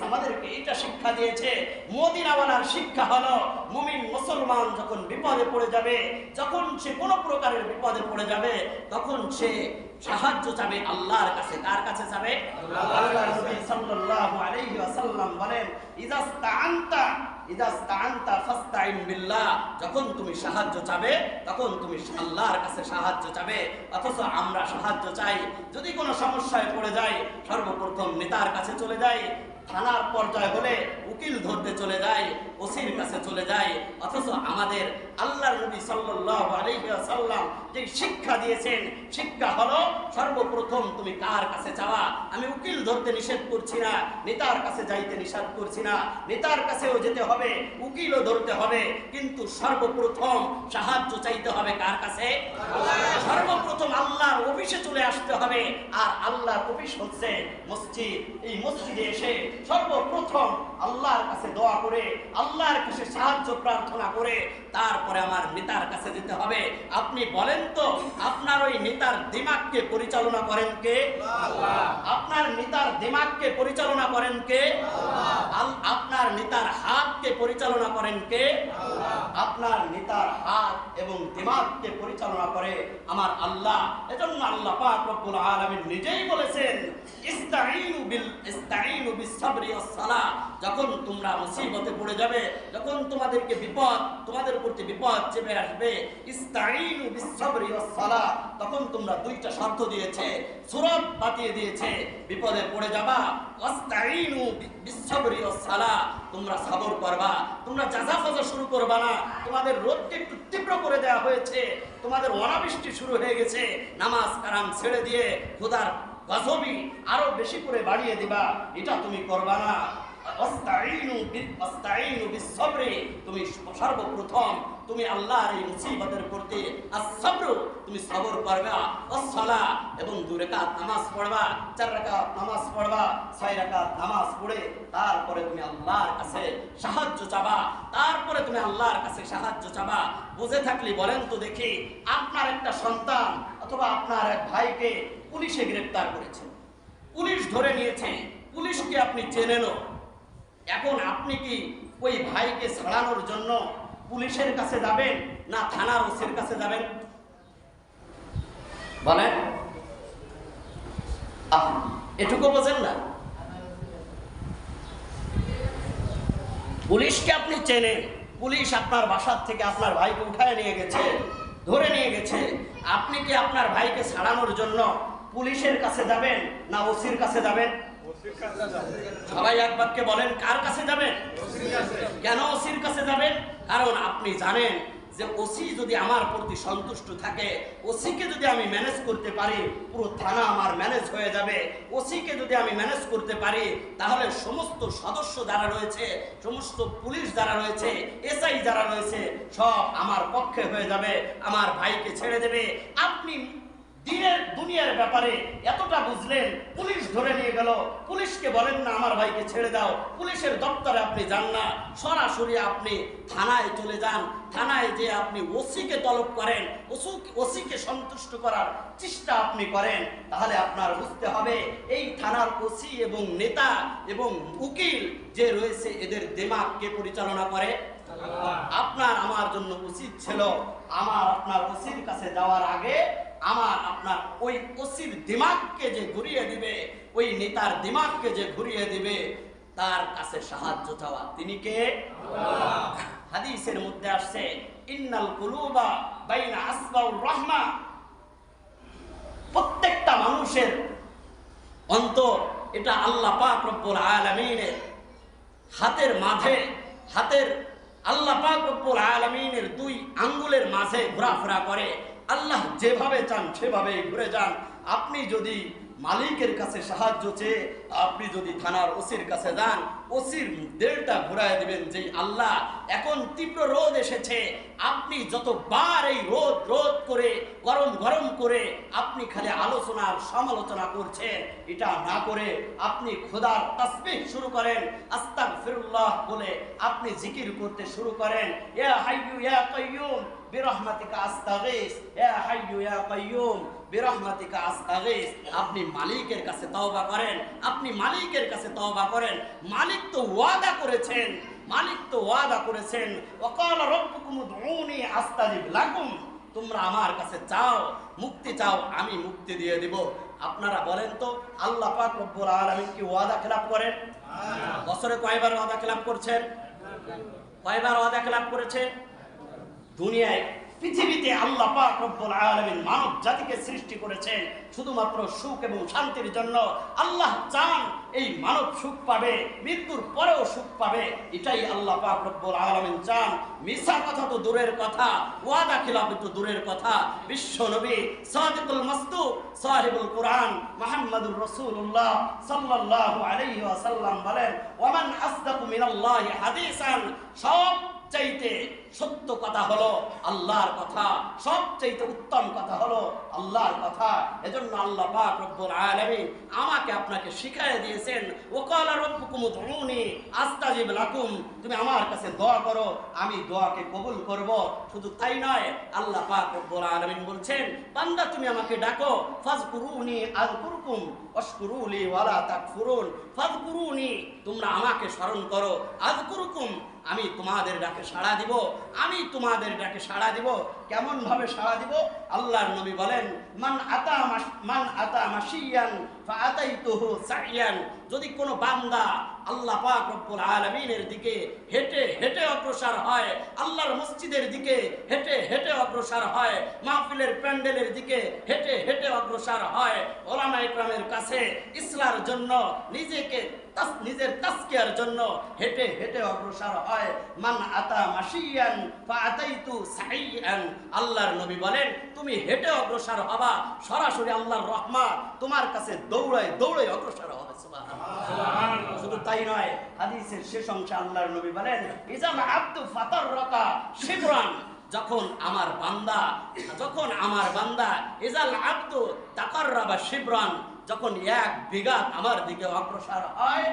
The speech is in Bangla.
আমাদেরকে এটা শিক্ষা দিয়েছে। মদিনাওয়ালার শিক্ষা হলো মুমিন মুসলমান যখন বিপদে পড়ে যাবে, যখন সে কোনো প্রকারের বিপদে পড়ে যাবে, তখন সে সাহায্য চাবে আল্লাহর কাছে। কার কাছে চাবে? আল্লাহর নবী সাল্লাল্লাহু আলাইহি ওয়াসাল্লাম বলেন, ইযাস্তাআনতা ফাস্তাইন বিল্লাহ। যখন তুমি সাহায্য চাবে তখন তুমি আল্লাহর কাছে সাহায্য চাবে। অথচ আমরা সাহায্য চাই, যদি কোনো সমস্যায় পড়ে যাই সর্বপ্রথম নেতার কাছে চলে যাই, থানার পর্যায়ে হলে উকিল ধরতে চলে যায়, ওসির কাছে চলে যায়। অথচ আমাদের আল্লাহর নবী সাল্লাল্লাহু আলাইহি ওয়াসাল্লাম যে শিক্ষা দিয়েছেন, শিক্ষা হলো সর্বপ্রথম তুমি কার কাছে চাওয়া। আমি উকিল ধরতে নিষেধ করছি না, নেতার কাছে যাইতে নিষেধ করছি না, নেতার কাছেও যেতে হবে, উকিলও ধরতে হবে, কিন্তু সর্বপ্রথম সাহায্য চাইতে হবে কার কাছে? সর্বপ্রথম আল্লাহর অফিসে চলে আসতে হবে। আর আল্লাহর অফিস হচ্ছে মসজিদ। এই মসজিদে এসে সর্বপ্রথম আল্লাহর কাছে দোয়া করে, আল্লাহর কাছে সাহায্য প্রার্থনা করে তারপরে আমার নেতার কাছে যেতে হবে। আপনি বলেন তো, আপনার ওই নেতার দিমাগকে পরিচালনা করেন কে? আল্লাহ। আপনার নেতার দিমাগকে পরিচালনা করেন কে? আল্লাহ। আপনার নেতার হাতকে পরিচালনা করেন কে? আল্লাহ। আপনার নেতার হাত এবং দিমাগকে পরিচালনা করে আমার আল্লাহ। এজন্য আল্লাহ পাক রব্বুল আলামিন নিজেই বলেছেন, ইস্তাঈনু বিস-সাবরি ওয়াস-সালাহ। যখন তোমরা মুসিবতে পড়ে যাবে, যখন তোমাদেরকে বিপদ, তোমাদের প্রতি বিপদ চেপে আসবে, ইস্তাঈনু বিস-সাবরি ওয়াস-সালাহ, তখন তোমরা দুইটা শর্ত দিয়েছে, সূরত বাতিয়ে দিয়েছে। বিপদে পড়ে যাবা, ওয়াস্তাঈনু বিস-সাবরি ওয়াস-সালাহ, তোমরা সবর করবা, তোমরা জাযাফাজা শুরু করবা না। তোমাদের রোদকে একটু তীব্র করে দেওয়া হয়েছে, তোমাদের অনাবৃষ্টি শুরু হয়ে গেছে, নামাজ কালাম ছেড়ে দিয়ে খোদার গজবই আরো বেশি করে বাড়িয়ে দিবা, এটা তুমি করবা না। আস্তাঈনু বিস-সাবরি, তুমি সর্বপ্রথম তুমি আল্লাহর এই মুসিবতের প্রতি আস-সাবর, তুমি সবর করবা, ওয়াস-সালাহ, এবং 2 রাকাত নামাজ পড়বা, 4 রাকাত নামাজ পড়বা, 6 রাকাত নামাজ পড়ে তারপরে তুমি আল্লাহর কাছে সাহায্য চাবা, তারপরে তুমি আল্লাহর কাছে সাহায্য চাবা। বুঝে থাকলে বলেন তো দেখি, আপনার একটা সন্তান অথবা আপনার এক ভাইকে পুলিশে গ্রেফতার করেছে, পুলিশ ধরে নিয়েছে, পুলিশকে আপনি চেনেন, এখন আপনি কি ওই ভাইকে ছাড়ানোর জন্য পুলিশের কাছে যাবেন না থানার ওসির কাছে যাবেন? বলেন, এটুকু বোঝেন না? পুলিশকে আপনি চেনেন, পুলিশ আপনার বাসার থেকে আপনার ভাইকে উঠায় নিয়ে গেছে, ধরে নিয়ে গেছে, আপনি কি আপনার ভাইকে ছাড়ানোর জন্য পুলিশের কাছে যাবেন না ওসির কাছে যাবেন? সবাই এক বাক্যে বলেন, কার কাছে যাবেন? কেন ওসির কাছে যাবেন? কারণ আপনি জানেন যে ওসি যদি আমার প্রতি সন্তুষ্ট থাকে, ওসিকে যদি আমি ম্যানেজ করতে পারি, পুরো থানা আমার ম্যানেজ হয়ে যাবে। ওসিকে যদি আমি ম্যানেজ করতে পারি, তাহলে সমস্ত সদস্য যারা রয়েছে, সমস্ত পুলিশ যারা রয়েছে, এসআই যারা রয়েছে, সব আমার পক্ষে হয়ে যাবে, আমার ভাইকে ছেড়ে দেবে। আপনি দিনের দুনিয়ার ব্যাপারে এতটা বুঝলেন, পুলিশ ধরে নিয়ে গেল, পুলিশকে বলেন না আমার ভাইকে ছেড়ে দাও, পুলিশের দপ্তরে আপনি যান না, সরাসরি আপনি থানায় চলে যান, থানায় যে আপনি ওসিকে তলব করেন, ওসিকে সন্তুষ্ট করার চেষ্টা আপনি করেন, তাহলে আপনার বুঝতে হবে এই থানার ওসি এবং নেতা এবং উকিল যে রয়েছে, এদের দিমাগকে পরিচালনা করে আপনার আমার জন্য উচিত ছিল আপনার ওসির কাছে যাওয়ার আগে আপনার ওই ওসির দিমাগকে যে ঘুরিয়ে দিবে, ওই নেতার দিমাগকে যে ঘুরিয়ে দিবে, তার কাছে সাহায্য চাওয়া। তিনি কে? আল্লাহ। হাদিসের মধ্যে আসছে, ইন্নাল কুলুবা বাইনা আসবাউর রাহমা, প্রত্যেকটা মানুষের অন্তর এটা আল্লাহ পাক রব্বুল আলামিনের হাতের মাঝে, আল্লাহ পাক রব্বুল আলামিনের 2 আঙ্গুলের মাঝে ঘোরাফেরা করে। আল্লাহ যেভাবে চান সেভাবেই ঘুরে যান। আপনি যদি মালিকের কাছে সাহায্য চেয়ে আপনি যদি থানার ওসির কাছে যান, ওসির দেলটা ঘুরায় দিবেন যে আল্লাহ এখন তীব্র রোদ এসেছে, আপনি যতবার এই রোদ করে গরম করে আপনি খালি আলোচনার সমালোচনা করছেন, এটা না করে আপনি খোদার তাসবিহ শুরু করেন, আস্তাগফিরুল্লাহ বলে আপনি জিকির করতে শুরু করেন, ইয়া হাইয়ু ইয়া কাইয়ুম বিরহমাতিকা আস্তাগীস, ইয়া হাইয়ু ইয়া কাইয়ুম বিরহমাতিকা আস্তাগীস। আপনি মালিকের কাছে তওবা করেন, আপনি আপনি মালিকের কাছে তওবা করেন। মালিক তো ওয়াদা করেছেন, মালিক তো ওয়াদা করেছেন, ওয়াকাল রাব্বুকুম উদউনি আস্তাজিব লাকুম, তোমরা আমার কাছে চাও, মুক্তি চাও, আমি মুক্তি দিয়ে দিব। আপনারা বলেন তো আল্লাহ পাক রব্বুল আলামিন কি ওয়াদা খেলাপ করেন? বছরে কয়বার ওয়াদা খেলাপ করছেন? কয়বার ওয়াদা খেলাপ করেছেন? দুনিয়ায় পৃথিবীতে আল্লাহ পাক রব্বুল আলামিন মানব জাতিকে সৃষ্টি করেছেন শুধুমাত্র সুখ এবং শান্তির জন্য। আল্লাহ চান এই মানব সুখ পাবে, মৃত্যুর পরেও সুখ পাবে, এটাই আল্লাহ পাক রব্বুল আলামিন চান। মিথ্যা কথা তো দূরের কথা, ওয়াদা খিলাফ তো দূরের কথা। বিশ্ব নবী সাদিকুল মাসদুক সাহিবুল কুরআন মুহাম্মদুর রাসূলুল্লাহ সাল্লাল্লাহু আলাইহি ওয়াসাল্লাম বলেন, ওয়ামান আসদাকু মিনাল্লাহি হাদিসান, সবচাইতে সত্য কথা হলো আল্লাহর কথা, সবচাইতে উত্তম কথা হলো আল্লাহর কথা। এজন্য আল্লাহ পাক রব্বুল আলামিন আমাকে আপনাকে শিখিয়ে দিয়েছেন, ওয়াকালা রাব্বুকুম উদউনি আস্তাজিব লাকুম, তুমি আমার কাছে দোয়া করো, আমি দোয়াকে কবুল করব। শুধু তাই নয়, আল্লাহ পাক রব্বুল আলামিন বলছেন, বান্দা তুমি আমাকে ডাকো, ফাযকুরুনি আযকুরকুম ওয়াশকুরুলি ওয়ালা তাকফুরুন, ফাযকুরুনি, তোমরা আমাকে স্মরণ করো, আযকুরকুম, আমি তোমাদের ডাকে সাড়া দিব, আমি তোমাদের ডাকে সাড়া দিব। কেমন ভাবে সাড়া দিব? আল্লাহর নবী বলেন, মান আতা মাশিয়ান ফাআতাইতুহু সাইয়ান, যদি কোনো বান্দা আল্লাহ পাক রব্বুল আলামিনের দিকে হেঁটে হেঁটে অগ্রসর হয়, আল্লাহর মসজিদের দিকে হেঁটে হেঁটে অগ্রসর হয়, মাহফিলের প্যান্ডেলের দিকে হেঁটে হেঁটে অগ্রসর হয়, ওলামা ইকরামের কাছে ইসলার জন্য নিজের তাজকিয়ার জন্য হেঁটে হেঁটে অগ্রসর হয়, মান আতা মাশিয়ান ফাআতাইতু সাইয়ান, আল্লাহর নবী বলেন, তুমি হেঁটে অগ্রসর হবা, সরাসরি আল্লাহর রহমত তোমার কাছে দৌড়ায় দৌড়ায় অগ্রসর হবে। সুবহানাল্লাহ। শুধু তাই নয়, হাদিসের শেষ অংশে আল্লাহর নবী বলেন, ইজাল আব্দু ফাতাররাকা শিবরান, যখন আমার বান্দা ইজাল আব্দু তাকাররাবা শিবরান, যখন এক বিঘাত আমার দিকে অগ্রসর হয়,